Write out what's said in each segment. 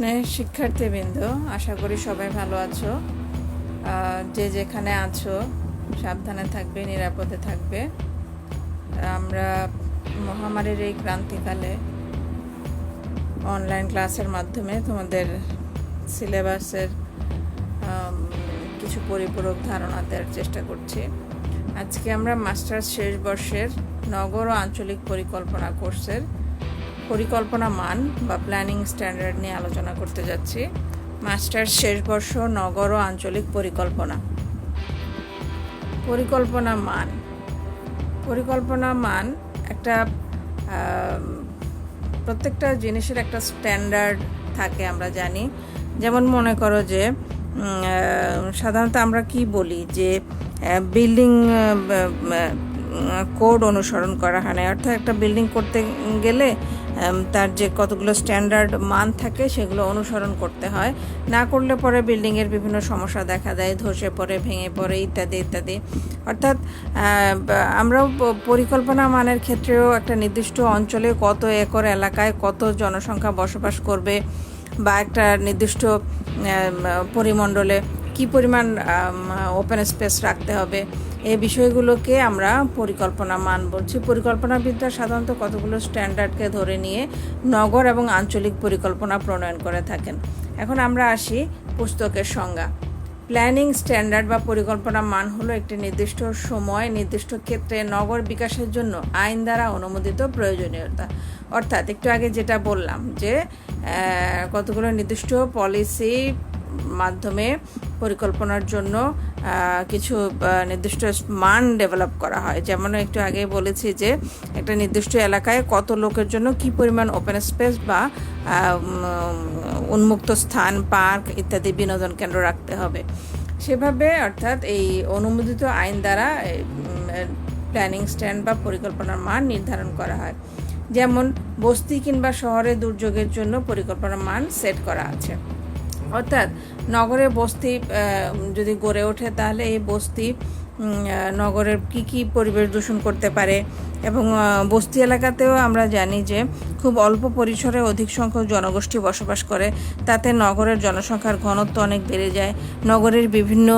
স্নেহ শিক্ষার্থীবৃন্দ, আশা করি সবাই ভালো আছো। যে যেখানে আছো সাবধানে থাকবে, নিরাপদে থাকবে। আমরা মহামারীর এই ক্রান্তিকালে অনলাইন ক্লাসের মাধ্যমে তোমাদের সিলেবাসের কিছু পরিপূরক ধারণা দেওয়ার চেষ্টা করছি। আজকে আমরা মাস্টার্স শেষ বর্ষের নগর ও আঞ্চলিক পরিকল্পনা কোর্সের পরিকল্পনা মান বা প্ল্যানিং স্ট্যান্ডার্ড নিয়ে আলোচনা করতে যাচ্ছি। মাস্টার্স শেষ বর্ষ নগর ও আঞ্চলিক পরিকল্পনা মান একটা প্রত্যেকটা জিনিসের একটা স্ট্যান্ডার্ড থাকে, আমরা জানি। যেমন মনে করো যে সাধারণত আমরা কি বলি যে বিল্ডিং কোড অনুসরণ করা হয় না, অর্থাৎ একটা বিল্ডিং করতে গেলে তার যে কতগুলো স্ট্যান্ডার্ড মান থাকে সেগুলো অনুসরণ করতে হয়। না করলে পরে বিল্ডিংয়ের বিভিন্ন সমস্যা দেখা দেয়, ধসে পড়ে, ভেঙে পড়ে, ইত্যাদি ইত্যাদি। অর্থাৎ আমরাও পরিকল্পনা মানের ক্ষেত্রেও একটা নির্দিষ্ট অঞ্চলে কত একর এলাকায় কত জনসংখ্যা বসবাস করবে বা একটা নির্দিষ্ট পরিমণ্ডলে কী পরিমাণ ওপেন স্পেস রাখতে হবে, এই বিষয়গুলোকে আমরা পরিকল্পনা মান বলছি। পরিকল্পনাবিদরা সাধারণত কতগুলো স্ট্যান্ডার্ডকে ধরে নিয়ে নগর এবং আঞ্চলিক পরিকল্পনা প্রণয়ন করে থাকেন। এখন আমরা আসি পুস্তকের সংজ্ঞা। প্ল্যানিং স্ট্যান্ডার্ড বা পরিকল্পনা মান হলো একটি নির্দিষ্ট সময় নির্দিষ্ট ক্ষেত্রে নগর বিকাশের জন্য আইন দ্বারা অনুমোদিত প্রয়োজনীয়তা। অর্থাৎ একটু আগে যেটা বললাম যে কতগুলো নির্দিষ্ট পলিসি মাধ্যমে পরিকল্পনার জন্য কিছু নির্দিষ্ট মান ডেভেলপ করা হয়। যেমন একটু আগে বলেছি যে একটা নির্দিষ্ট এলাকায় কত লোকের জন্য কি পরিমাণ ওপেন স্পেস বা উন্মুক্ত স্থান, পার্ক ইত্যাদি বিনোদন কেন্দ্র রাখতে হবে। সেভাবে অর্থাৎ এই অনুমোদিত আইন দ্বারা প্ল্যানিং স্ট্যান্ড বা পরিকল্পনার মান নির্ধারণ করা হয়। যেমন বস্তি কিংবা শহরে দুর্যোগের জন্য পরিকল্পনার মান সেট করা আছে। অর্থাৎ নগরে বস্তি যদি গড়ে ওঠে তাহলে এই বস্তি নগরের কি পরিবেশ দূষণ করতে পারে, এবং বস্তি এলাকাতেও আমরা জানি যে খুব অল্প পরিসরে অধিক সংখ্যক জনগোষ্ঠী বসবাস করে, তাতে নগরের জনসংখ্যার ঘনত্ব অনেক বেড়ে যায়, নগরের বিভিন্ন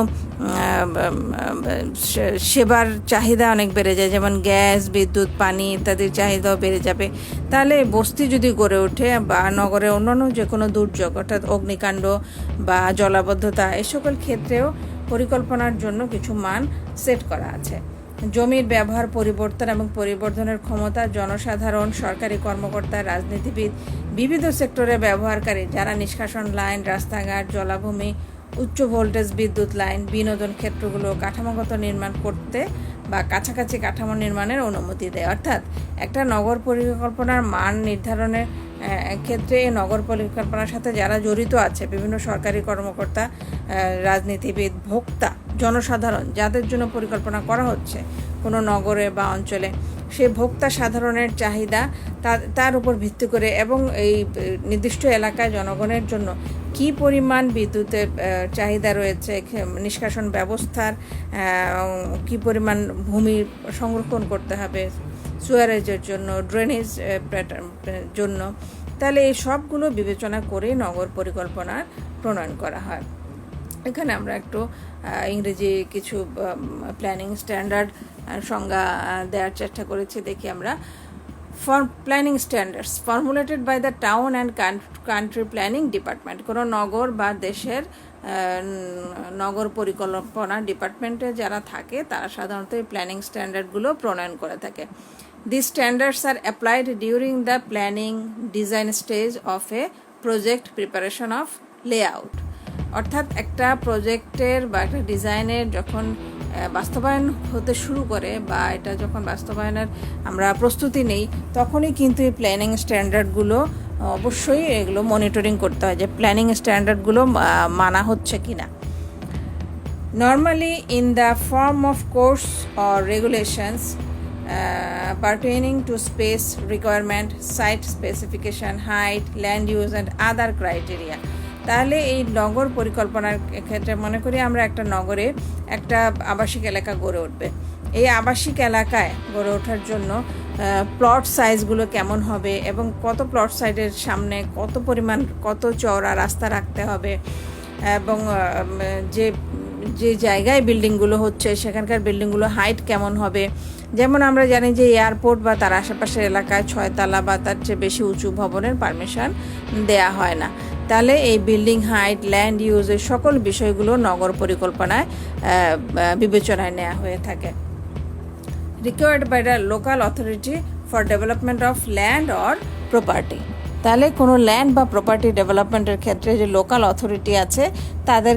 সেবার চাহিদা অনেক বেড়ে যায়, যেমন গ্যাস, বিদ্যুৎ, পানি ইত্যাদির চাহিদাও বেড়ে যাবে। তাহলে বস্তি যদি গড়ে ওঠে বা নগরে অন্যান্য যে কোনো দুর্যোগ অর্থাৎ অগ্নিকাণ্ড বা জলাবদ্ধতা, এই সকল ক্ষেত্রেও পরিকল্পনার জন্য কিছু মান সেট করা আছে। জমির ব্যবহার পরিবর্তন এবং পরিবর্ধনের ক্ষমতা জনসাধারণ, সরকারি কর্মকর্তা, রাজনীতিবিদ, বিবিধ সেক্টরে ব্যবহারকারী যারা নিষ্কাশন লাইন, রাস্তাঘাট, জলাভূমি, উচ্চ ভোল্টেজ বিদ্যুৎ লাইন, বিনোদন ক্ষেত্রগুলো কাঠামোগত নির্মাণ করতে বা কাছাকাছি কাঠামো নির্মাণের অনুমতি দেয়। অর্থাৎ একটা নগর পরিকল্পনার মান নির্ধারণের ক্ষেত্রে নগর পরিকল্পনার সাথে যারা জড়িত আছে, বিভিন্ন সরকারি কর্মকর্তা, রাজনীতিবিদ, ভোক্তা, জনসাধারণ, যাদের জন্য পরিকল্পনা করা হচ্ছে কোনো নগরে বা অঞ্চলে, সেই ভোক্তা সাধারণের চাহিদা তার উপর ভিত্তি করে এবং এই নির্দিষ্ট এলাকায় জনগণের জন্য কি পরিমাণ বিদ্যুতের চাহিদা রয়েছে, নিষ্কাশন ব্যবস্থার কি পরিমাণ ভূমি সংরক্ষণ করতে হবে সুয়ারেজের জন্য, ড্রেনেজ জন্য, তাহলে এই সবগুলো বিবেচনা করে নগর পরিকল্পনার প্রণয়ন করা হয়। এখানে আমরা একটু ইংরেজি কিছু প্ল্যানিং স্ট্যান্ডার্ড সংজ্ঞা দেওয়ার চেষ্টা করেছি। দেখি আমরা। Planning standards formulated by the town and country planning department. কোনো নগর বা দেশের নগর পরিকল্পনা ডিপার্টমেন্টে যারা থাকে তারা সাধারণত এই প্ল্যানিং স্ট্যান্ডার্ডগুলো প্রণয়ন করে থাকে। These standards are applied during the planning design stage of a project preparation of layout. অর্থাৎ একটা প্রজেক্টের বা একটা ডিজাইনের যখন বাস্তবায়ন হতে শুরু করে বা এটা যখন বাস্তবায়নের আমরা প্রস্তুতি নেই, তখনই কিন্তু এই প্ল্যানিং স্ট্যান্ডার্ডগুলো অবশ্যই এগুলো মনিটরিং করতে হয় যে প্ল্যানিং স্ট্যান্ডার্ডগুলো মানা হচ্ছে কিনা। Normally in the form of course or regulations pertaining to space requirement, site specification, height, land use and other criteria. তাহলে এই নগর পরিকল্পনার ক্ষেত্রে মনে করি আমরা একটা নগরে একটা আবাসিক এলাকা গড়ে উঠবে। এই আবাসিক এলাকায় গড়ে ওঠার জন্য প্লট সাইজগুলো কেমন হবে এবং কত প্লট সাইডের সামনে কত চওড়া রাস্তা রাখতে হবে এবং যে যে জায়গায় বিল্ডিংগুলো হচ্ছে সেখানকার বিল্ডিংগুলো হাইট কেমন হবে। যেমন আমরা জানি যে এয়ারপোর্ট বা তার আশেপাশের এলাকায় 6 তলা বা তার চেয়ে বেশি উঁচু ভবনের পারমিশন দেয়া হয় না। তাহলে এই বিল্ডিং হাইট, ল্যান্ড ইউজের সকল বিষয়গুলো নগর পরিকল্পনায় বিবেচনায় নেওয়া হয়ে থাকে। Required by the local authority for development of land or property. তাহলে কোনো ল্যান্ড বা প্রপার্টি ডেভেলপমেন্টের ক্ষেত্রে যে লোকাল অথরিটি আছে তাদের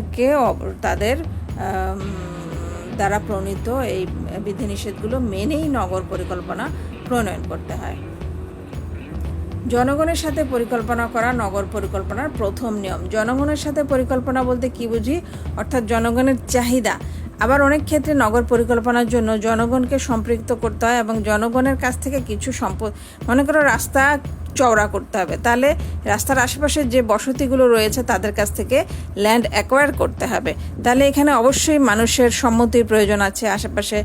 দ্বারা প্রণীত এই বিধিনিষেধগুলো মেনেই নগর পরিকল্পনা প্রণয়ন করতে হয়। জনগণের সাথে পরিকল্পনা করা নগর পরিকল্পনার প্রথম নিয়ম। জনগণের সাথে পরিকল্পনা বলতে কি বুঝি? অর্থাৎ জনগণের চাহিদা। আবার অনেক ক্ষেত্রে নগর পরিকল্পনার জন্য জনগণকে সম্পৃক্ত করতে হয় এবং জনগণের কাছ থেকে কিছু সম্পদ, মনে করো রাস্তা চওড়া করতে হবে, তাহলে রাস্তার আশেপাশে যে বসতিগুলো রয়েছে তাদের কাছ থেকে ল্যান্ড অ্যাকোয়ার করতে হবে। তাহলে এখানে অবশ্যই মানুষের সম্মতির প্রয়োজন আছে। আশেপাশে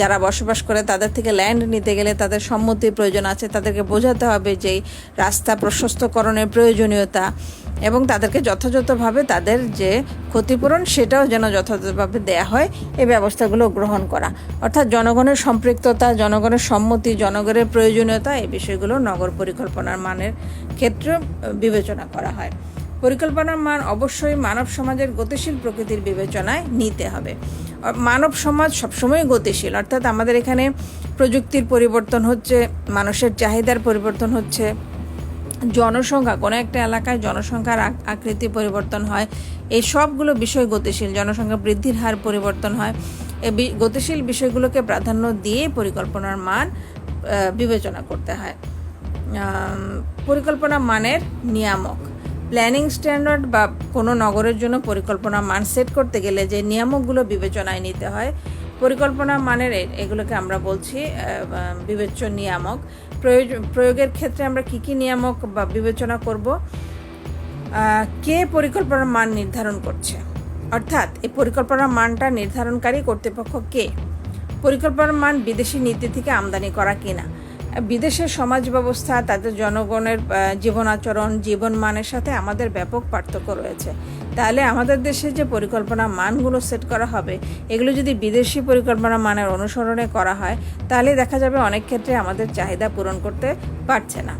যারা বসবাস করে তাদের থেকে ল্যান্ড নিতে গেলে তাদের সম্মতির প্রয়োজন আছে। তাদেরকে বোঝাতে হবে যে রাস্তা প্রশস্তকরণের প্রয়োজনীয়তা এবং তাদেরকে যথাযথভাবে তাদের যে ক্ষতিপূরণ সেটাও যেন যথাযথভাবে দেয়া হয়, এই ব্যবস্থাগুলো গ্রহণ করা। অর্থাৎ জনগণের সম্পৃক্ততা, জনগণের সম্মতি, জনগণের প্রয়োজনীয়তা, এই বিষয়গুলো নগর পরিকল্পনার মানের ক্ষেত্রে বিবেচনা করা হয়। পরিকল্পনার মান অবশ্যই মানব সমাজের গতিশীল প্রকৃতির বিবেচনায় নিতে হবে। মানব সমাজ সবসময় গতিশীল, অর্থাৎ আমাদের এখানে প্রযুক্তির পরিবর্তন হচ্ছে, মানুষের চাহিদার পরিবর্তন হচ্ছে, জনসংখ্যা, কোনো একটা এলাকায় জনসংখ্যার আকৃতি পরিবর্তন হয়, এই সবগুলো বিষয় গতিশীল। জনসংখ্যা বৃদ্ধির হার পরিবর্তন হয়। এই গতিশীল বিষয়গুলোকে প্রাধান্য দিয়ে পরিকল্পনার মান বিবেচনা করতে হয়। পরিকল্পনা মানের নিয়ামক। প্ল্যানিং স্ট্যান্ডার্ড বা কোনো নগরের জন্য পরিকল্পনা মান সেট করতে গেলে যে নিয়ামকগুলো বিবেচনায় নিতে হয়, পরিকল্পনা মানের এগুলোকে আমরা বলছি বিবেচ্য নিয়ামক। প্রয়োগের ক্ষেত্রে আমরা কি নিয়ামক বা বিবেচনা করব? কে পরিকল্পনার মান নির্ধারণ করছে, অর্থাৎ এই পরিকল্পনার মানটা নির্ধারণকারী কর্তৃপক্ষ কে? পরিকল্পনার মান বিদেশি নীতি থেকে আমদানি করা কিনা? বিদেশের সমাজ ব্যবস্থা, তাদের জনগণের জীবন আচরণ, জীবন মানের সাথে আমাদের ব্যাপক পার্থক্য রয়েছে। তাহলে আমাদের দেশে যে পরিকল্পনা মানগুলো সেট করা হবে, এগুলো যদি বিদেশি পরিকল্পনা মানের অনুসরণে করা হয়, তাহলে দেখা যাবে অনেক ক্ষেত্রে আমাদের চাহিদা পূরণ করতে পারছে না।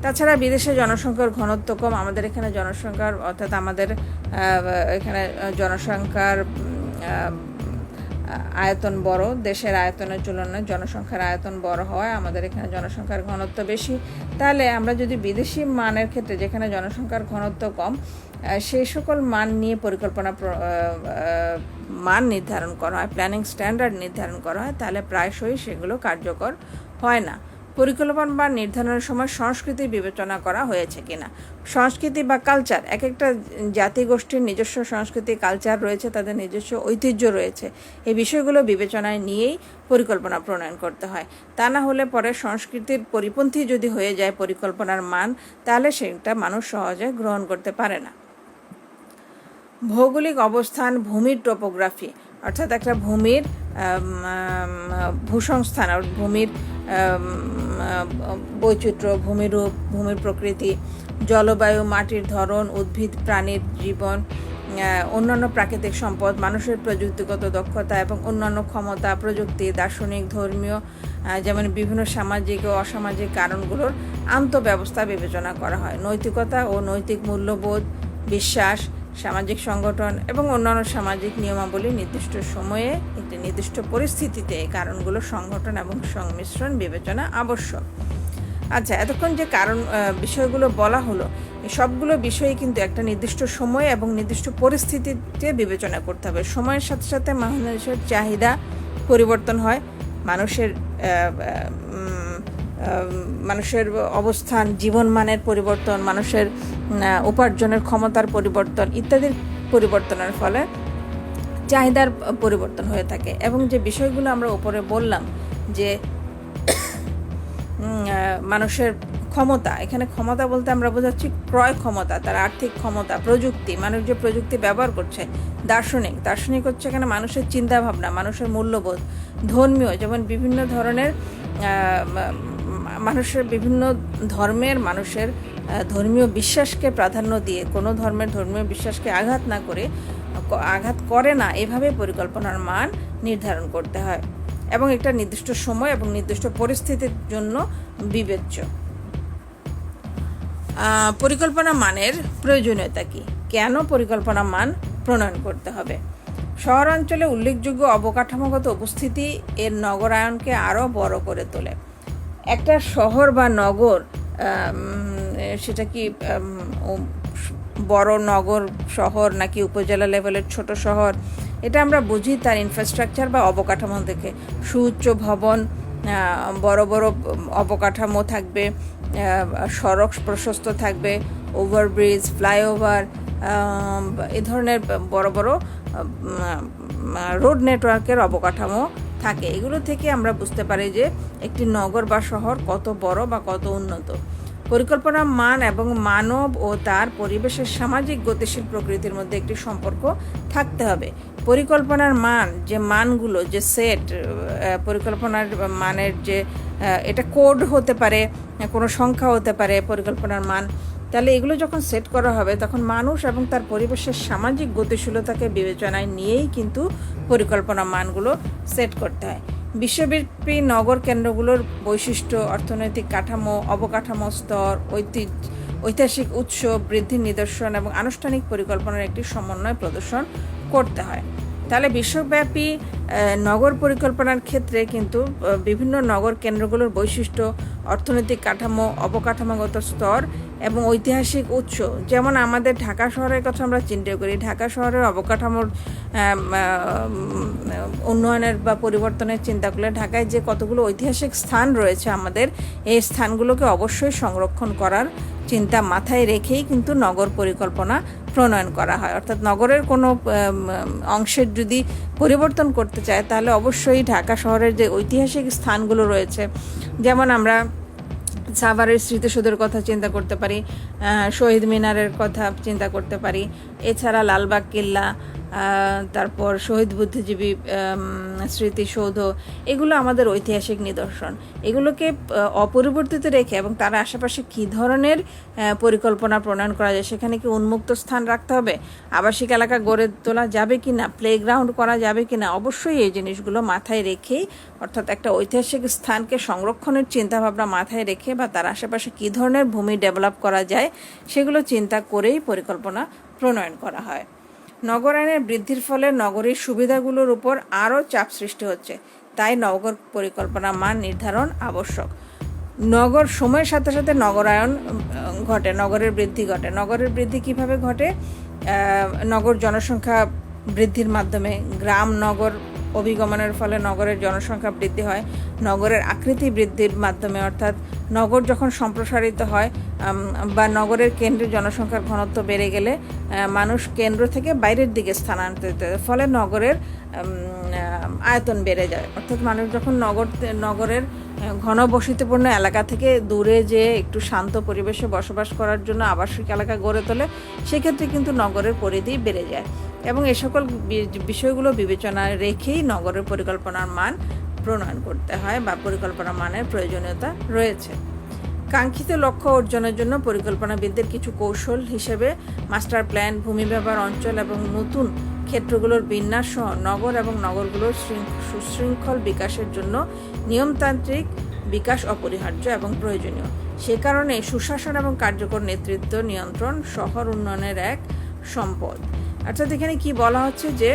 তাছাড়া বিদেশে জনসংখ্যার ঘনত্ব কম, আমাদের এখানে জনসংখ্যার, অর্থাৎ আমাদের এখানে জনসংখ্যার আয়তন বড়, দেশের আয়তনের তুলনায় জনসংখ্যার আয়তন বড় হওয়ায় আমাদের এখানে জনসংখ্যার ঘনত্ব বেশি। তাহলে আমরা যদি বিদেশি মানের ক্ষেত্রে, যেখানে জনসংখ্যার ঘনত্ব কম, সেই সকল মান নিয়ে পরিকল্পনা মান নির্ধারণ করা হয়, প্ল্যানিং স্ট্যান্ডার্ড নির্ধারণ করা হয়, তাহলে প্রায়শই সেগুলো কার্যকর হয় না। পরিকল্পনা বা নির্ধারণের সময় সংস্কৃতি বিবেচনা করা হয়েছে কিনা। সংস্কৃতি বা কালচার, এক একটা জাতিগোষ্ঠীর নিজস্ব সংস্কৃতি, কালচার রয়েছে, তাদের নিজস্ব ঐতিহ্য রয়েছে, এই বিষয়গুলো বিবেচনায় নিয়েই পরিকল্পনা প্রণয়ন করতে হয়। তা না হলে পরে সংস্কৃতির পরিপন্থী যদি হয়ে যায় পরিকল্পনার মান, তাহলে সেটা মানুষ সহজে গ্রহণ করতে পারে না। ভৌগোলিক অবস্থান, ভূমির টোপোগ্রাফি, অর্থাৎ একটা ভূমির ভূসংস্থান, ভূমির বৈচিত্র্য, ভূমিরূপ, ভূমির প্রকৃতি, জলবায়ু, মাটির ধরন, উদ্ভিদ প্রাণীর জীবন, অন্যান্য প্রাকৃতিক সম্পদ, মানুষের প্রযুক্তিগত দক্ষতা এবং অন্যান্য ক্ষমতা, প্রযুক্তি, দার্শনিক, ধর্মীয়, যেমন বিভিন্ন সামাজিক ও অসামাজিক কারণগুলোর আন্তঃব্যবস্থা বিবেচনা করা হয়। নৈতিকতা ও নৈতিক মূল্যবোধ, বিশ্বাস, সামাজিক সংগঠন এবং অন্যান্য সামাজিক নিয়মাবলী নির্দিষ্ট সময়ে একটি নির্দিষ্ট পরিস্থিতিতে এই কারণগুলো সংগঠন এবং সংমিশ্রণ বিবেচনা আবশ্যক। আচ্ছা, এতক্ষণ যে বিষয়গুলো বলা হলো, এই সবগুলো বিষয়ই কিন্তু একটা নির্দিষ্ট সময় এবং নির্দিষ্ট পরিস্থিতিতে বিবেচনা করতে হবে। সময়ের সাথে সাথে মানুষের চাহিদা পরিবর্তন হয়, মানুষের অবস্থান, জীবনমানের পরিবর্তন, মানুষের উপার্জনের ক্ষমতার পরিবর্তন ইত্যাদির পরিবর্তনের ফলে চাহিদার পরিবর্তন হয়ে থাকে। এবং যে বিষয়গুলো আমরা উপরে বললাম যে মানুষের ক্ষমতা, এখানে ক্ষমতা বলতে আমরা বোঝাচ্ছি ক্রয় ক্ষমতা, তার আর্থিক ক্ষমতা, প্রযুক্তি, মানুষ যে প্রযুক্তি ব্যবহার করছে, দার্শনিক হচ্ছে এখানে মানুষের চিন্তাভাবনা, মানুষের মূল্যবোধ, ধর্মীয়, যেমন বিভিন্ন ধরনের মানুষের বিভিন্ন ধর্মের মানুষের ধর্মীয় বিশ্বাসকে প্রাধান্য দিয়ে, কোনো ধর্মের ধর্মীয় বিশ্বাসকে আঘাত করে না, এভাবে পরিকল্পনার মান নির্ধারণ করতে হয় এবং একটা নির্দিষ্ট সময় এবং নির্দিষ্ট পরিস্থিতির জন্য বিবেচ্য। পরিকল্পনা মানের প্রয়োজনীয়তা কী? কেন পরিকল্পনা মান প্রণয়ন করতে হবে? শহরাঞ্চলে উল্লেখযোগ্য অবকাঠামোগত উপস্থিতি এর নগরায়নকে আরও বড় করে তোলে। একটা শহর বা নগর, সেটা কি বড় নগর শহর নাকি উপজেলা লেভেলের ছোট শহর, এটা আমরা বুঝি তার ইনফ্রাস্ট্রাকচার বা অবকাঠামো দেখে। সুউচ্চ ভবন, বড় বড় অবকাঠামো থাকবে, সড়ক প্রশস্ত থাকবে, ওভারব্রিজ, ফ্লাইওভার, এ ধরনের বড় বড় রোড নেটওয়ার্কের অবকাঠামো থাকে। এগুলো থেকে আমরা বুঝতে পারি যে একটি নগর বা শহর কত বড় বা কত উন্নত। পরিকল্পনার মান এবং মানব ও তার পরিবেশের সামাজিক গতিশীল প্রকৃতির মধ্যে একটি সম্পর্ক থাকতে হবে। পরিকল্পনার মান, যে মানগুলো, যে সেট, পরিকল্পনার মানের যে এটা কোড হতে পারে, কোনো সংখ্যা হতে পারে পরিকল্পনার মান, তাহলে এগুলো যখন সেট করা হবে তখন মানুষ এবং তার পরিবেশের সামাজিক গতিশীলতাকে বিবেচনায় নিয়েই কিন্তু পরিকল্পনা মানগুলো সেট করতে হয়। বিশ্বব্যাপী নগর কেন্দ্রগুলোর বৈশিষ্ট্য, অর্থনৈতিক কাঠামো, অবকাঠামো স্তর, ঐতিহাসিক উৎস, বৃদ্ধির নিদর্শন এবং আনুষ্ঠানিক পরিকল্পনার একটি সমন্বয় প্রদর্শন করতে হয়। তাহলে বিশ্বব্যাপী নগর পরিকল্পনার ক্ষেত্রে কিন্তু বিভিন্ন নগর কেন্দ্রগুলোর বৈশিষ্ট্য, অর্থনৈতিক কাঠামো, অবকাঠামোগত স্তর এবং ঐতিহাসিক উৎস, যেমন আমাদের ঢাকা শহরের কথা আমরা চিন্তা করি, ঢাকা শহরের অবকাঠামোর উন্নয়নের বা পরিবর্তনের চিন্তা করলে ঢাকায় যে কতগুলো ঐতিহাসিক স্থান রয়েছে আমাদের, এই স্থানগুলোকে অবশ্যই সংরক্ষণ করার চিন্তা মাথায় রেখেই কিন্তু নগর পরিকল্পনা প্রণয়ন করা হয়। অর্থাৎ নগরের কোনো অংশের যদি পরিবর্তন করতে চায় তাহলে অবশ্যই ঢাকা শহরের যে ঐতিহাসিক স্থানগুলো রয়েছে, যেমন আমরা সাভারের স্মৃতিসৌধের কথা চিন্তা করতে পারি, শহীদ মিনারের কথা চিন্তা করতে পারি, এছাড়া লালবাগ কেল্লা, তারপর শহীদ বুদ্ধিজীবী স্মৃতিসৌধ, এগুলো আমাদের ঐতিহাসিক নিদর্শন। এগুলোকে অপরিবর্তিত রেখে এবং তার আশেপাশে কী ধরনের পরিকল্পনা প্রণয়ন করা যায়, সেখানে কি উন্মুক্ত স্থান রাখতে হবে, আবাসিক এলাকা গড়ে তোলা যাবে কি না, প্লেগ্রাউন্ড করা যাবে কি না, অবশ্যই এই জিনিসগুলো মাথায় রেখেই, অর্থাৎ একটা ঐতিহাসিক স্থানকে সংরক্ষণের চিন্তাভাবনা মাথায় রেখে বা তার আশেপাশে কী ধরনের ভূমি ডেভেলপ করা যায় সেগুলো চিন্তা করেই পরিকল্পনা প্রণয়ন করা হয়। নগরায়নের বৃদ্ধির ফলে নগরীর সুবিধাগুলোর উপর আরও চাপ সৃষ্টি হচ্ছে, তাই নগর পরিকল্পনা মান নির্ধারণ আবশ্যক। নগর সময়ের সাথে সাথে নগরায়ন ঘটে, নগরের বৃদ্ধি ঘটে। নগরের বৃদ্ধি কিভাবে ঘটে? নগর জনসংখ্যা বৃদ্ধির মাধ্যমে, গ্রাম নগর অভিগমনের ফলে নগরের জনসংখ্যা বৃদ্ধি হয়। নগরের আকৃতি বৃদ্ধির মাধ্যমে, অর্থাৎ নগর যখন সম্প্রসারিত হয় বা নগরের কেন্দ্রে জনসংখ্যার ঘনত্ব বেড়ে গেলে মানুষ কেন্দ্র থেকে বাইরের দিকে স্থানান্তরিত হয়, ফলে নগরের আয়তন বেড়ে যায়। অর্থাৎ মানুষ যখন নগরের ঘনবসতিপূর্ণ এলাকা থেকে দূরে যেয়ে একটু শান্ত পরিবেশে বসবাস করার জন্য আবাসিক এলাকা গড়ে তোলে, সেক্ষেত্রে কিন্তু নগরের পরিধি বেড়ে যায় এবং এ সকল বিষয়গুলো বিবেচনায় রেখেই নগরের পরিকল্পনার মান প্রণয়ন করতে হয় বা পরিকল্পনা মানের প্রয়োজনীয়তা রয়েছে। কাঙ্ক্ষিত লক্ষ্য অর্জনের জন্য পরিকল্পনাবিদদের কিছু কৌশল হিসেবে মাস্টার প্ল্যান, ভূমি ব্যবহার অঞ্চল এবং নতুন ক্ষেত্রগুলোর বিন্যাস সহ নগর এবং নগরগুলোর সুশৃঙ্খল বিকাশের জন্য নিয়মতান্ত্রিক বিকাশ অপরিহার্য এবং প্রয়োজনীয়। সে কারণে সুশাসন এবং কার্যকর নেতৃত্ব নিয়ন্ত্রণ শহর উন্নয়নের এক সম্পদ। অর্থাৎ এখানে কি বলা হচ্ছে যে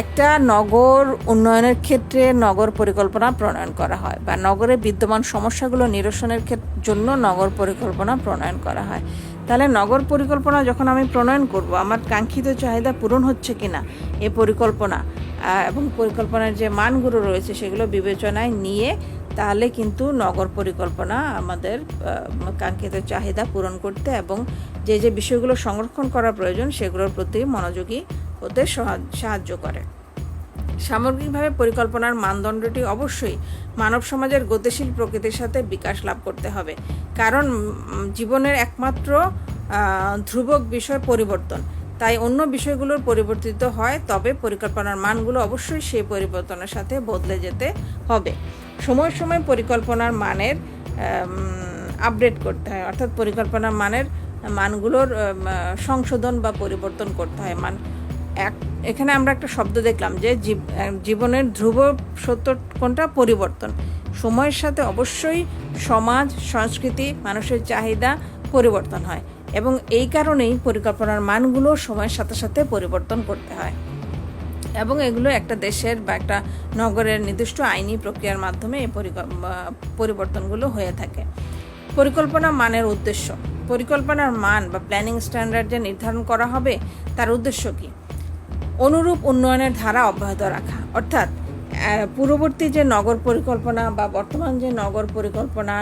একটা নগর উন্নয়নের ক্ষেত্রে নগর পরিকল্পনা প্রণয়ন করা হয় বা নগরে বিদ্যমান সমস্যাগুলো নিরসনের জন্য নগর পরিকল্পনা প্রণয়ন করা হয়। তাহলে নগর পরিকল্পনা যখন আমি প্রণয়ন করব, আমার কাঙ্ক্ষিত চাহিদা পূরণ হচ্ছে কিনা এ পরিকল্পনা এবং পরিকল্পনার যে মানগুলো রয়েছে সেগুলো বিবেচনায় নিয়ে তাহলে কিন্তু নগর পরিকল্পনা আমাদের কাঙ্ক্ষিত চাহিদা পূরণ করতে এবং যে যে বিষয়গুলো সংরক্ষণ করা প্রয়োজন সেগুলোর প্রতি মনোযোগী হতে সাহায্য করে। সামগ্রিকভাবে পরিকল্পনার মানদণ্ডটি অবশ্যই মানব সমাজের গতিশীল প্রকৃতির সাথে বিকাশ লাভ করতে হবে, কারণ জীবনের একমাত্র ধ্রুবক বিষয় পরিবর্তন। তাই অন্য বিষয়গুলোর পরিবর্তিত হয়, তবে পরিকল্পনার মানগুলো অবশ্যই সেই পরিবর্তনের সাথে বদলে যেতে হবে। সময় সময় পরিকল্পনার মানের আপডেট করতে হয়, অর্থাৎ পরিকল্পনার মানগুলোর সংশোধন বা পরিবর্তন করতে হয়। এখানে আমরা একটা শব্দ দেখলাম যে জীবনের ধ্রুব সত্য কোনটা? পরিবর্তন। সময়ের সাথে অবশ্যই সমাজ, সংস্কৃতি, মানুষের চাহিদা পরিবর্তন হয় এবং এই কারণেই পরিকল্পনার মানগুলো সময়ের সাথে সাথে পরিবর্তন করতে হয় এবং এগুলো একটা দেশের বা একটা নগরের নির্দিষ্ট আইনি প্রক্রিয়ার মাধ্যমে এই পরিবর্তনগুলো হয়ে থাকে। পরিকল্পনা মানের উদ্দেশ্য। পরিকল্পনার মান বা প্ল্যানিং স্ট্যান্ডার্ড যে নির্ধারণ করা হবে তার উদ্দেশ্য কী? অনুরূপ উন্নয়নের ধারা অব্যাহত রাখা, অর্থাৎ পূর্ববর্তী যে নগর পরিকল্পনা বা বর্তমান যে নগর পরিকল্পনা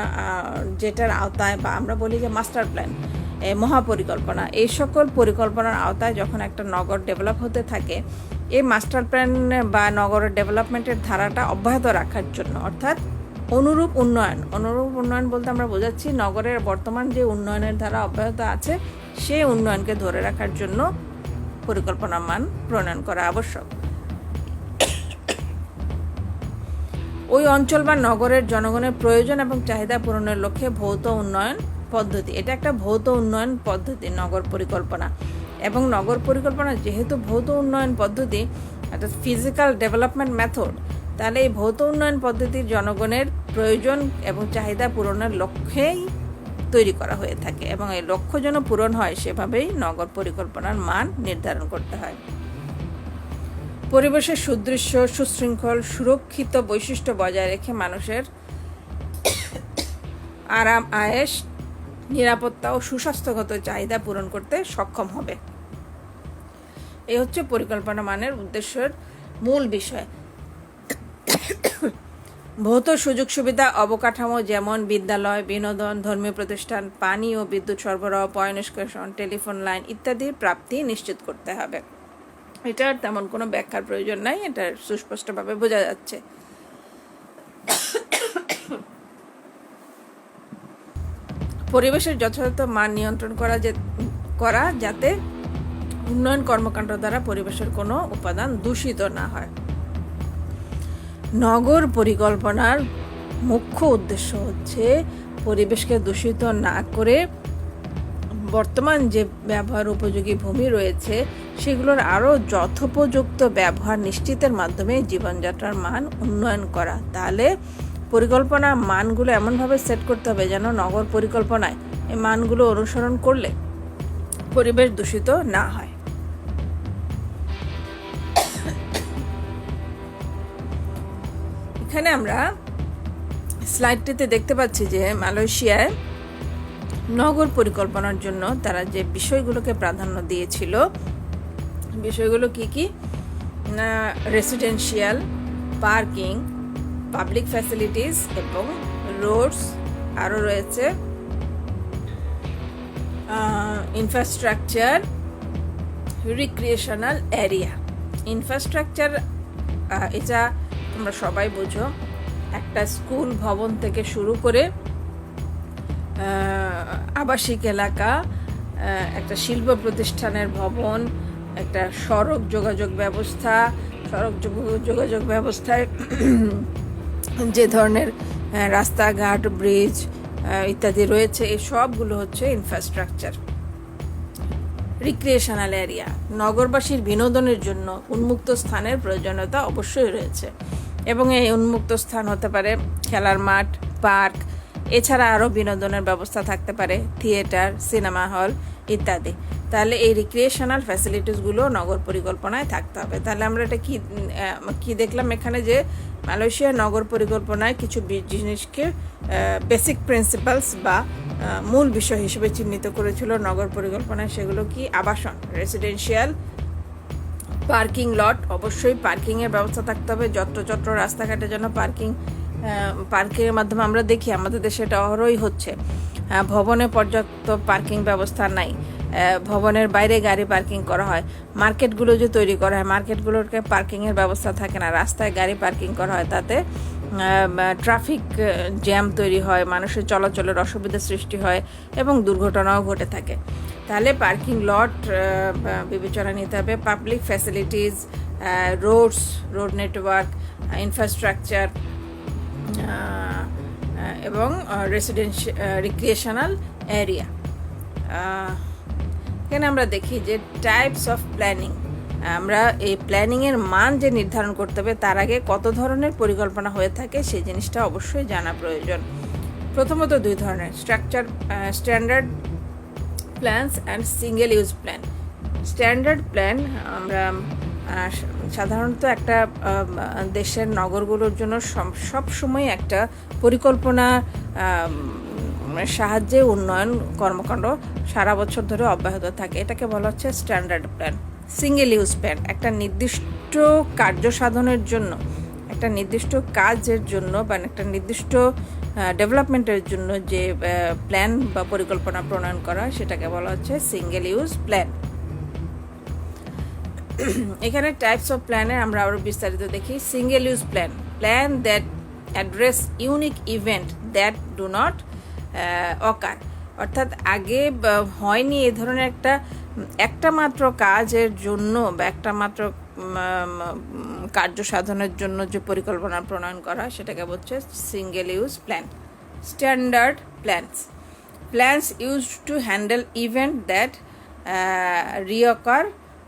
যেটার আওতায় বা আমরা বলি যে মাস্টার প্ল্যান, মহাপরিকল্পনা, এই সকল পরিকল্পনার আওতায় যখন একটা নগর ডেভেলপ হতে থাকে, এই মাস্টার প্ল্যান বা নগরের ডেভেলপমেন্টের ধারাটা অব্যাহত রাখার জন্য, অর্থাৎ অনুরূপ উন্নয়ন বলতে আমরা বোঝাচ্ছি নগরের বর্তমান যে উন্নয়নের ধারা অব্যাহত আছে সেই উন্নয়নকে ধরে রাখার জন্য পরিকল্পনা মান প্রণয়ন করা আবশ্যক। ওই অঞ্চল বা নগরের জনগণের প্রয়োজন এবং চাহিদা পূরণের লক্ষ্যে ভৌত উন্নয়ন পদ্ধতি, এটা একটা ভৌত উন্নয়ন পদ্ধতি নগর পরিকল্পনা। এবং নগর পরিকল্পনা যেহেতু ভৌত উন্নয়ন পদ্ধতি, অর্থাৎ ফিজিক্যাল ডেভেলপমেন্ট মেথড, তাহলে এই ভৌত উন্নয়ন পদ্ধতির জনগণের প্রয়োজন এবং চাহিদা পূরণের লক্ষ্যেই তৈরি করা হয়ে থাকে এবং এই লক্ষ্য যেন পূরণ হয় সেভাবেই নগর পরিকল্পনার মান নির্ধারণ করতে হয়। পরিবেশের সুদৃশ্য, সুশৃঙ্খল, সুরক্ষিত বৈশিষ্ট্য বজায় রেখে মানুষের আরাম, আয়েশ, নিরাপত্তা ও সুস্বাস্থ্যগত চাহিদা পূরণ করতে সক্ষম হবে। এই হচ্ছে পরিকল্পনা মানের উদ্দেশ্যের মূল বিষয়। ভৌত সুযোগ সুবিধা অবকাঠামো যেমন বিদ্যালয়, বিনোদন, ধর্মীয় প্রতিষ্ঠান, পানি ও বিদ্যুৎ সরবরাহ, পয়ঃনিষ্কাশন, টেলিফোন লাইন ইত্যাদির প্রাপ্তি নিশ্চিত করতে হবে। এটার তেমন কোনো ব্যাখ্যার প্রয়োজন নাই, এটা সুস্পষ্টভাবে বোঝা যাচ্ছে। পরিবেশের যথাযথ মান নিয়ন্ত্রণ করা যাতে উন্নয়ন কর্মকাণ্ড দ্বারা পরিবেশের কোনো উপাদান দূষিত না হয়। নগর পরিকল্পনার মুখ্য উদ্দেশ্য হচ্ছে পরিবেশকে দূষিত না করে বর্তমান যে ব্যবহার উপযোগী ভূমি রয়েছে সেগুলোর আরও যথোপযুক্ত ব্যবহার নিশ্চিতের মাধ্যমে জীবনযাত্রার মান উন্নয়ন করা। তাহলে পরিকল্পনার মানগুলো এমনভাবে সেট করতে হবে যেন নগর পরিকল্পনায় এই মানগুলো অনুসরণ করলে পরিবেশ দূষিত না হয়। এখানে আমরা স্লাইডটিতে দেখতে পাচ্ছি যে মালয়েশিয়ায় নগর পরিকল্পনার জন্য তারা যে বিষয়গুলোকে প্রাধান্য দিয়েছিল, বিষয়গুলো কি কি? রেসিডেন্সিয়াল, পার্কিং, পাবলিক ফ্যাসিলিটিস এবং রোডস, আরও রয়েছে ইনফ্রাস্ট্রাকচার, রিক্রিয়েশনাল এরিয়া। ইনফ্রাস্ট্রাকচার এটা তোমরা সবাই বুঝো, একটা স্কুল ভবন থেকে শুরু করে আবাসিক এলাকা, একটা শিল্প প্রতিষ্ঠানের ভবন, একটা সড়ক যোগাযোগ ব্যবস্থায় যে ধরনের রাস্তাঘাট, ব্রিজ ইত্যাদি রয়েছে, এই সবগুলো হচ্ছে ইনফ্রাস্ট্রাকচার। রিক্রিয়েশনাল এরিয়া, নগরবাসীর বিনোদনের জন্য উন্মুক্ত স্থানের প্রয়োজনীয়তা অবশ্যই রয়েছে এবং এই উন্মুক্ত স্থান হতে পারে খেলার মাঠ, পার্ক, এছাড়া আরও বিনোদনের ব্যবস্থা থাকতে পারে থিয়েটার, সিনেমা হল ইত্যাদি। তাহলে এই রিক্রিয়েশনাল ফ্যাসিলিটিসগুলো নগর পরিকল্পনায় থাকতে হবে। তাহলে আমরা এটা কি দেখলাম এখানে, যে মালয়েশিয়ার নগর পরিকল্পনায় কিছু জিনিসকে বেসিক প্রিন্সিপালস বা মূল বিষয় হিসেবে চিহ্নিত করেছিল নগর পরিকল্পনায়। সেগুলো কি? আবাসন, রেসিডেন্সিয়াল, পার্কিং লট, অবশ্যই পার্কিংয়ের ব্যবস্থা থাকতে হবে। যত্র রাস্তাঘাটে যেন পার্কিংয়ের মাধ্যমে আমরা দেখি আমাদের দেশে এটা অহরই হচ্ছে। ভবনে পর্যাপ্ত পার্কিং ব্যবস্থা নাই, ভবনের বাইরে গাড়ি পার্কিং করা হয়। মার্কেটগুলো যে তৈরি করা হয়, মার্কেটগুলোকে পার্কিংয়ের ব্যবস্থা থাকে না, রাস্তায় গাড়ি পার্কিং করা হয়, তাতে ট্রাফিক জ্যাম তৈরি হয়, মানুষের চলাচলের অসুবিধা সৃষ্টি হয় এবং দুর্ঘটনাও ঘটে থাকে। তাহলে পার্কিং লট বিবেচনা নিতে হবে। Public facilities, road network, infrastructure, এবং রিক্রিয়েশনাল এরিয়া। এখানে আমরা দেখি যে টাইপস অফ প্ল্যানিং। আমরা এই প্ল্যানিংয়ের মান যে নির্ধারণ করতে হবে তার আগে কত ধরনের পরিকল্পনা হয়ে থাকে সেই জিনিসটা অবশ্যই জানা প্রয়োজন। প্রথমত 2 ধরনের, standard plans and single use plan. Standard plan আমরা সাধারণত একটা দেশের নগরগুলোর জন্য সবসময় একটা পরিকল্পনা সাহায্যে উন্নয়ন কর্মকাণ্ড সারা বছর ধরে অব্যাহত থাকে, এটাকে বলা হচ্ছে standard plan. Single use plan একটা নির্দিষ্ট কার্য সাধনের জন্য, একটা নির্দিষ্ট কাজের জন্য বা একটা নির্দিষ্ট ডেভেলপমেন্টের জন্য যে প্ল্যান বা পরিকল্পনা প্রণয়ন করা সেটাকে বলা হচ্ছে সিঙ্গেল ইউজ প্ল্যান। এখানে টাইপস অফ প্ল্যানে আমরা আরও বিস্তারিত দেখি। Single use plan, plan that address unique event that do not occur. অর্থাৎ আগে হয়নি এই ধরনের একটা মাত্র কাজের জন্য বা একটা মাত্র কার্য সাধনের জন্য যে পরিকল্পনা প্রণয়ন করা সেটাকে বলছে single use plan. Standard plans use to handle event that recur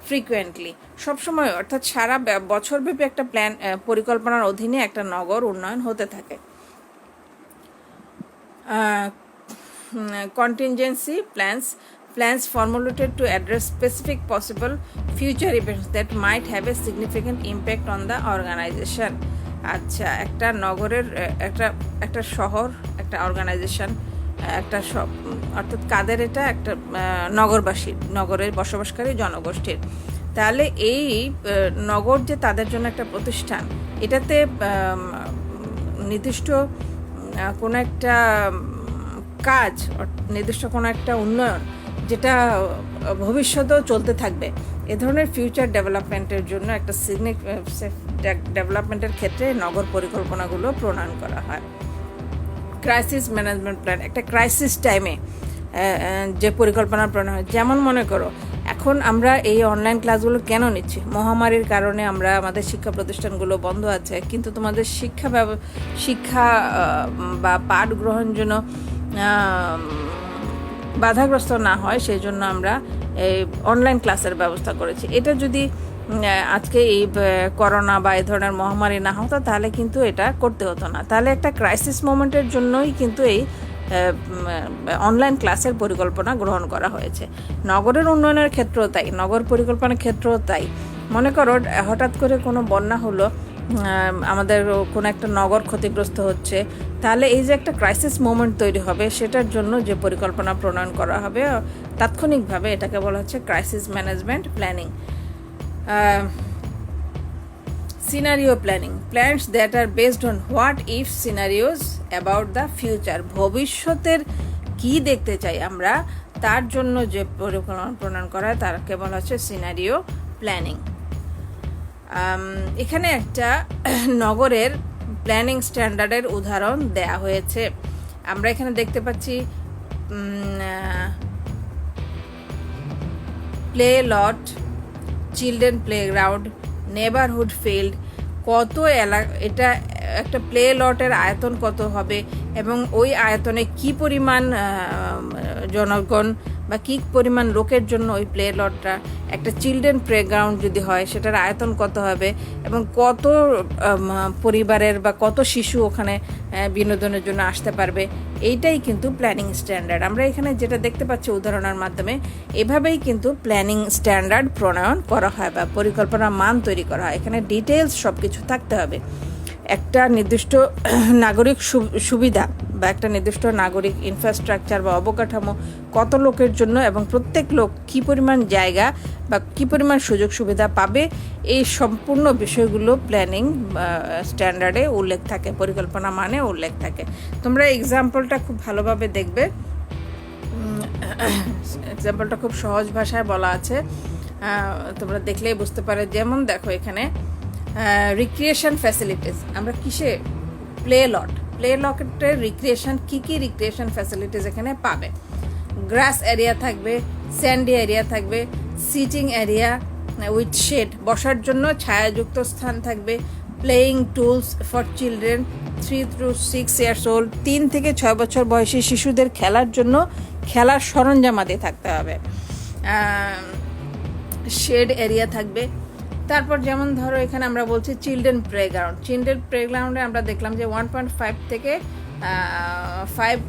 frequently. সবসময় অর্থাৎ সারা বছরব্যাপী একটা প্ল্যান পরিকল্পনার অধীনে একটা নগর উন্নয়ন হতে থাকে। Contingency plans formulated to address specific possible future events that might have a significant impact on the organization. আচ্ছা, একটা নগরের একটা শহর, একটা অর্গানাইজেশন, অর্থাৎ কাদের এটা একটা নগরবাসী, নগরের বসবাসকারী জনগোষ্ঠীর। তাহলে এই নগর যে তাদের জন্য একটা প্রতিষ্ঠান, এটাতে নির্দিষ্ট কোনো একটা কাজ, নির্দিষ্ট কোনো একটা উন্নয়ন যেটা ভবিষ্যতেও চলতে থাকবে, এ ধরনের ফিউচার ডেভেলপমেন্টের জন্য একটা ডেভেলপমেন্টের ক্ষেত্রে নগর পরিকল্পনাগুলো প্রণয়ন করা হয়। ক্রাইসিস ম্যানেজমেন্ট প্ল্যান, একটা ক্রাইসিস টাইমে যে পরিকল্পনা প্রণয়ন হয়। যেমন মনে করো এখন আমরা এই অনলাইন ক্লাসগুলো কেন নিচ্ছি? মহামারীর কারণে আমাদের শিক্ষা প্রতিষ্ঠানগুলো বন্ধ আছে, কিন্তু তোমাদের শিক্ষা বা পাঠ গ্রহণ জন্য বাধাগ্রস্ত না হয় সেই জন্য আমরা এই অনলাইন ক্লাসের ব্যবস্থা করেছি। এটা যদি আজকে এই করোনা বা এই ধরনের মহামারী না হতো তাহলে কিন্তু এটা করতে হতো না। তাহলে একটা ক্রাইসিস মোমেন্টের জন্যই কিন্তু এই অনলাইন ক্লাসের পরিকল্পনা গ্রহণ করা হয়েছে। নগরের উন্নয়নের ক্ষেত্রেও তাই, নগর পরিকল্পনার ক্ষেত্রেও তাই। মনে করো হঠাৎ করে কোনো বন্যা হলো, আমাদের কোনো একটা নগর ক্ষতিগ্রস্ত হচ্ছে, তাহলে এই যে একটা ক্রাইসিস মোমেন্ট তৈরি হবে সেটার জন্য যে পরিকল্পনা প্রণয়ন করা হবে তাৎক্ষণিকভাবে, এটাকে বলা হচ্ছে crisis management planning. Scenario planning, plans that are based on what if scenarios about the future. ভবিষ্যতের কি দেখতে চাই আমরা তার জন্য যে পরিকল্পনা প্রণয়ন করা হয় তাকে বলা হচ্ছে সিনারিও প্ল্যানিং। এখানে একটা নগরের প্ল্যানিং স্ট্যান্ডার্ডের উদাহরণ দেয়া হয়েছে। আমরা এখানে দেখতে পাচ্ছি প্লে লট, চিলড্রেন প্লেগ্রাউন্ড, নেবারহুড ফিল্ড। কত এটা একটা প্লে লটের আয়তন কত হবে এবং ওই আয়তনে কি পরিমাণ জনগণ বা কী পরিমাণ লোকের জন্য ওই প্লে লটটা, একটা চিলড্রেন প্লেগ্রাউন্ড যদি হয় সেটার আয়তন কত হবে এবং কত পরিবারের বা কত শিশু ওখানে বিনোদনের জন্য আসতে পারবে, এইটাই কিন্তু প্ল্যানিং স্ট্যান্ডার্ড। আমরা এখানে যেটা দেখতে পাচ্ছি উদাহরণের মাধ্যমে, এভাবেই কিন্তু প্ল্যানিং স্ট্যান্ডার্ড প্রণয়ন করা হয় বা পরিকল্পনার মান তৈরি করা হয়। এখানে ডিটেলস সব কিছু থাকতে হবে। একটা নির্দিষ্ট নাগরিক সুবিধা বা একটা নির্দিষ্ট নাগরিক ইনফ্রাস্ট্রাকচার বা অবকাঠামো কত লোকের জন্য এবং প্রত্যেক লোক কী পরিমাণ জায়গা বা কী পরিমাণ সুযোগ সুবিধা পাবে, এই সম্পূর্ণ বিষয়গুলো প্ল্যানিং স্ট্যান্ডার্ডে উল্লেখ থাকে, পরিকল্পনা মানে উল্লেখ থাকে। তোমরা এক্সাম্পলটা খুব ভালোভাবে দেখবে। এক্সাম্পলটা খুব সহজ ভাষায় বলা আছে, তোমরা দেখলেই বুঝতে পারো। যেমন দেখো এখানে রিক্রিয়েশন ফ্যাসিলিটিস, আমরা কিসে প্লে লটের রিক্রিয়েশন, কী রিক্রিয়েশন ফ্যাসিলিটিস এখানে পাবে। গ্রাস এরিয়া থাকবে, স্যান্ডি এরিয়া থাকবে, সিটিং এরিয়া উইথ শেড, বসার জন্য ছায়াযুক্ত স্থান থাকবে, playing tools for children, 3 to 6 years old, 3 থেকে 6 বছর বয়সী শিশুদের খেলার জন্য খেলার সরঞ্জামাদি থাকতে হবে, শেড এরিয়া থাকবে। তারপর যেমন ধরো এখানে আমরা বলছি চিলড্রেন প্লেগ্রাউন্ডে আমরা দেখলাম যে 1.5 থেকে 5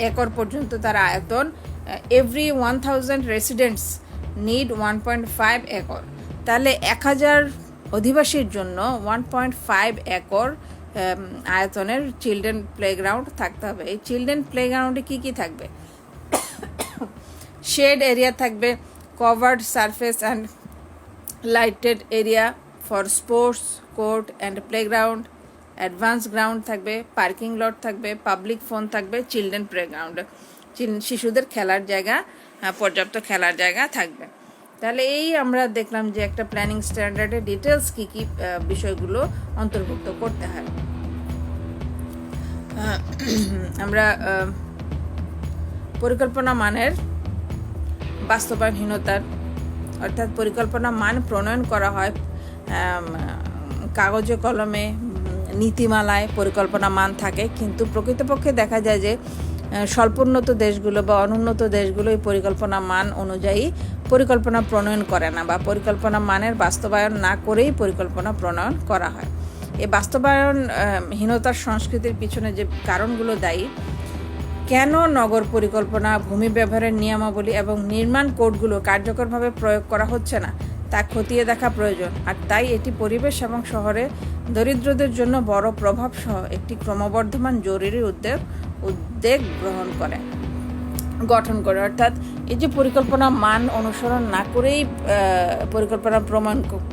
একর পর্যন্ত তার আয়তন। Every 1000 residents need 1.5 acre. তাহলে 1000 অধিবাসীর জন্য 1.5 একর আয়তনের চিলড্রেন প্লেগ্রাউন্ড থাকতে হবে। এই চিলড্রেন প্লেগ্রাউন্ডে কী থাকবে? শেড এরিয়া থাকবে, covered surface and lighted area for sports, court and playground, advance ground থাকবে, পার্কিং লট থাকবে, পাবলিক ফোন থাকবে। চিলড্রেন প্লেগ্রাউন্ডে শিশুদের খেলার জায়গা, পর্যাপ্ত খেলার জায়গা থাকবে। তাহলে এই আমরা দেখলাম যে একটা প্ল্যানিং স্ট্যান্ডার্ডের ডিটেলস কী বিষয়গুলো অন্তর্ভুক্ত করতে হয়। আমরা পরিকল্পনা মানের বাস্তবায়নহীনতার, অর্থাৎ পরিকল্পনা মান প্রণয়ন করা হয় কাগজে কলমে, নীতিমালায় পরিকল্পনা মান থাকে, কিন্তু প্রকৃতপক্ষে দেখা যায় যে স্বল্পোন্নত দেশগুলো বা অনুন্নত দেশগুলো এই পরিকল্পনা মান অনুযায়ী পরিকল্পনা প্রণয়ন করে না, বা পরিকল্পনা মানের বাস্তবায়ন না করেই পরিকল্পনা প্রণয়ন করা হয়। এই বাস্তবায়নহীনতার সংস্কৃতির পিছনে যে কারণগুলো দায়ী, কেন নগর পরিকল্পনা, ভূমি ব্যবহারের নিয়মাবলী এবং নির্মাণ কোডগুলো কার্যকরভাবে প্রয়োগ করা হচ্ছে না তা খতিয়ে দেখা প্রয়োজন। আর তাই এটি পরিবেশ এবং শহরে দরিদ্রদের জন্য বড় প্রভাব সহ একটি ক্রমবর্ধমান জরুরি উদ্যোগ গঠন করে। অর্থাৎ এই যে পরিকল্পনা মান অনুসরণ না করেই পরিকল্পনা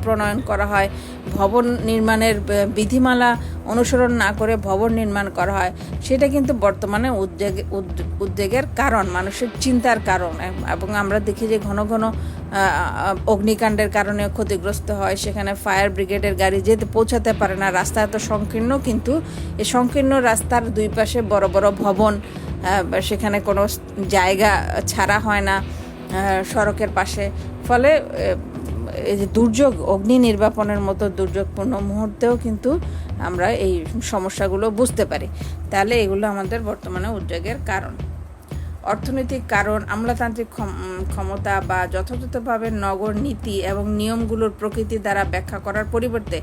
প্রণয়ন করা হয়, ভবন নির্মাণের বিধিমালা অনুসরণ না করে ভবন নির্মাণ করা হয়, সেটা কিন্তু বর্তমানে উদ্বেগের কারণ, মানুষের চিন্তার কারণ। এবং আমরা দেখি যে ঘন ঘন অগ্নিকাণ্ডের কারণে ক্ষতিগ্রস্ত হয়, সেখানে ফায়ার ব্রিগেডের গাড়ি যেতে পৌঁছাতে পারে না, রাস্তা এত সংকীর্ণ, কিন্তু এই সংকীর্ণ রাস্তার দুই পাশে বড় বড় ভবন, সেখানে কোনো জায়গা ছাড়া হয় না সড়কের পাশে। ফলে এই যে দুর্যোগ, অগ্নি নির্বাপনের মতো দুর্যোগপূর্ণ মুহূর্তেও কিন্তু আমরা এই সমস্যাগুলো বুঝতে পারি। তাহলে এগুলো আমাদের বর্তমানে উদ্বেগের কারণ। অর্থনৈতিক কারণ, আমলাতান্ত্রিক ক্ষমতা বা যথাযথভাবে নগর নীতি এবং নিয়মগুলোর প্রকৃতি দ্বারা ব্যাখ্যা করার পরিবর্তে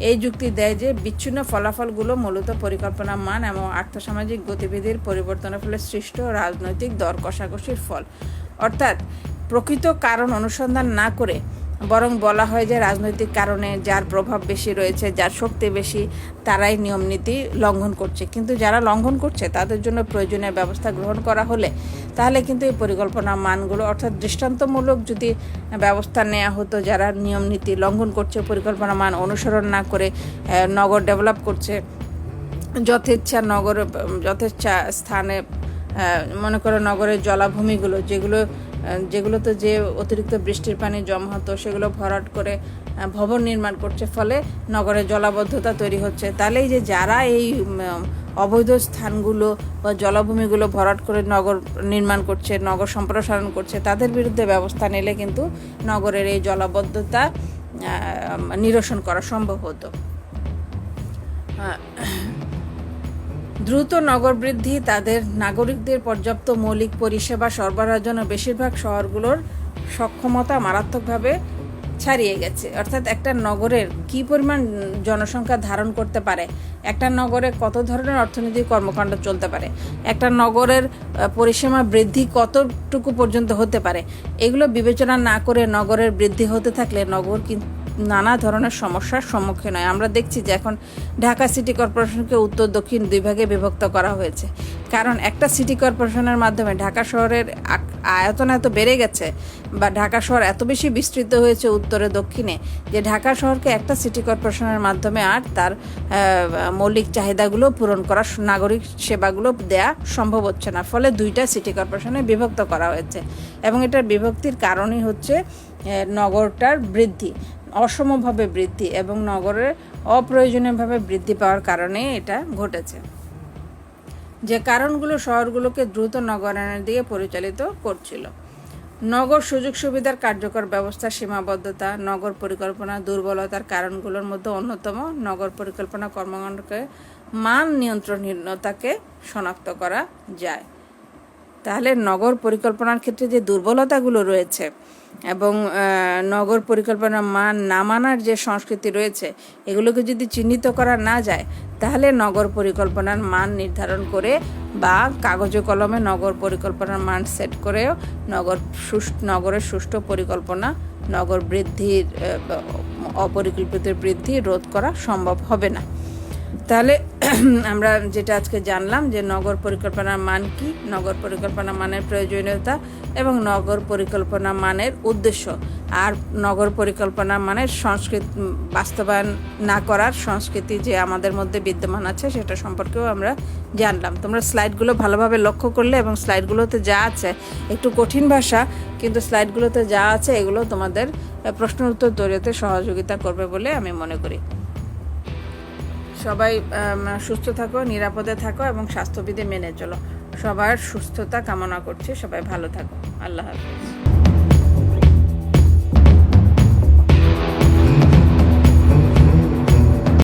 এই যুক্তি দেয় যে বিচ্ছিন্ন ফলাফলগুলো মূলত পরিকল্পনা মান এবং আর্থসামাজিক গতিবিধির পরিবর্তনের ফলে সৃষ্ট রাজনৈতিক দর কষাকষির ফল। অর্থাৎ প্রকৃত কারণ অনুসন্ধান না করে বরং বলা হয় যে রাজনৈতিক কারণে যার প্রভাব বেশি রয়েছে, যার শক্তি বেশি, তারাই নিয়মনীতি লঙ্ঘন করছে। কিন্তু যারা লঙ্ঘন করছে তাদের জন্য প্রয়োজনীয় ব্যবস্থা গ্রহণ করা হলে তাহলে কিন্তু এই পরিকল্পনা মানগুলো, অর্থাৎ দৃষ্টান্তমূলক যদি ব্যবস্থা নেওয়া হতো, যারা নিয়মনীতি লঙ্ঘন করছে, পরিকল্পনা মান অনুসরণ না করে নগর ডেভেলপ করছে, যথেচ্ছা স্থানে, মনে করো নগরের জলাভূমিগুলো যেগুলোতে যে অতিরিক্ত বৃষ্টির পানি জমা হতো সেগুলো ভরাট করে ভবন নির্মাণ করছে, ফলে নগরে জলাবদ্ধতা তৈরি হচ্ছে। তাহলে এই যে যারা এই অবৈধ স্থানগুলো বা জলাভূমিগুলো ভরাট করে নগর নির্মাণ করছে, নগর সম্প্রসারণ করছে, তাদের বিরুদ্ধে ব্যবস্থা নিলে কিন্তু নগরের এই জলাবদ্ধতা নিরসন করা সম্ভব হতো। দ্রুত নগর বৃদ্ধি তাদের নাগরিকদের পর্যাপ্ত মৌলিক পরিষেবা সরবরাহের জন্য বেশিরভাগ শহরগুলোর সক্ষমতা মারাত্মকভাবে ছাড়িয়ে গেছে। অর্থাৎ একটা নগরের কী পরিমাণ জনসংখ্যা ধারণ করতে পারে, একটা নগরে কত ধরনের অর্থনৈতিক কর্মকাণ্ড চলতে পারে, একটা নগরের পরিসীমা বৃদ্ধি কতটুকু পর্যন্ত হতে পারে, এগুলো বিবেচনা না করে নগরের বৃদ্ধি হতে থাকলে নগর কিন্তু নানা ধরনের সমস্যার সম্মুখীন হয়। আমরা দেখছি যে এখন ঢাকা সিটি কর্পোরেশনকে উত্তর দক্ষিণ দুই ভাগে বিভক্ত করা হয়েছে, কারণ একটা সিটি কর্পোরেশনের মাধ্যমে ঢাকা শহরের আয়তন এত বেড়ে গেছে বা ঢাকা শহর এত বেশি বিস্তৃত হয়েছে উত্তরে দক্ষিণে, যে ঢাকা শহরকে একটা সিটি কর্পোরেশনের মাধ্যমে আর তার মৌলিক চাহিদাগুলো পূরণ করা, নাগরিক সেবাগুলো দেয়া সম্ভব হচ্ছে না। ফলে দুইটা সিটি কর্পোরেশনে বিভক্ত করা হয়েছে, এবং এটার বিভক্তির কারণই হচ্ছে নগরটার বৃদ্ধি, অসমভাবে বৃদ্ধি এবং নগরের অপ্রয়োজনীয়ভাবে বৃদ্ধি পাওয়ার কারণে এটা ঘটেছে। যে কারণগুলো শহরগুলোকে দ্রুত নগরায়নের দিকে পরিচালিত করছিল। নগর সুযোগ সুবিধার কার্যকর ব্যবস্থা সীমাবদ্ধতা নগর পরিকল্পনা দুর্বলতার কারণগুলোর মধ্যে অন্যতম। নগর পরিকল্পনা কর্মকাণ্ডকে মান নিয়ন্ত্রণহীনতাকে শনাক্ত করা যায়। তাহলে নগর পরিকল্পনার ক্ষেত্রে যে দুর্বলতাগুলো রয়েছে এবং নগর পরিকল্পনার মান না মানার যে সংস্কৃতি রয়েছে, এগুলোকে যদি চিহ্নিত করা না যায়, তাহলে নগর পরিকল্পনার মান নির্ধারণ করে বা কাগজে কলমে নগর পরিকল্পনার মান সেট করেও নগরের সুষ্ঠু পরিকল্পনা, নগর বৃদ্ধির অপরিকল্পিত বৃদ্ধি রোধ করা সম্ভব হবে না। তাহলে আমরা যেটা আজকে জানলাম যে নগর পরিকল্পনার মান কি, নগর পরিকল্পনা মানের প্রয়োজনীয়তা এবং নগর পরিকল্পনা মানের উদ্দেশ্য, আর নগর পরিকল্পনা মানের বাস্তবায়ন না করার সংস্কৃতি যে আমাদের মধ্যে বিদ্যমান আছে সেটা সম্পর্কেও আমরা জানলাম। তোমরা স্লাইডগুলো ভালোভাবে লক্ষ্য করলে এবং স্লাইডগুলোতে যা আছে, একটু কঠিন ভাষা, কিন্তু স্লাইডগুলোতে যা আছে এগুলো তোমাদের প্রশ্ন উত্তর তৈরিতে সহযোগিতা করবে বলে আমি মনে করি। সবাই সুস্থ থাকো, নিরাপদে থাকো এবং স্বাস্থ্যবিধি মেনে চলো। সবার সুস্থতা কামনা করছি। সবাই ভালো থাকো। আল্লাহ হাফেজ।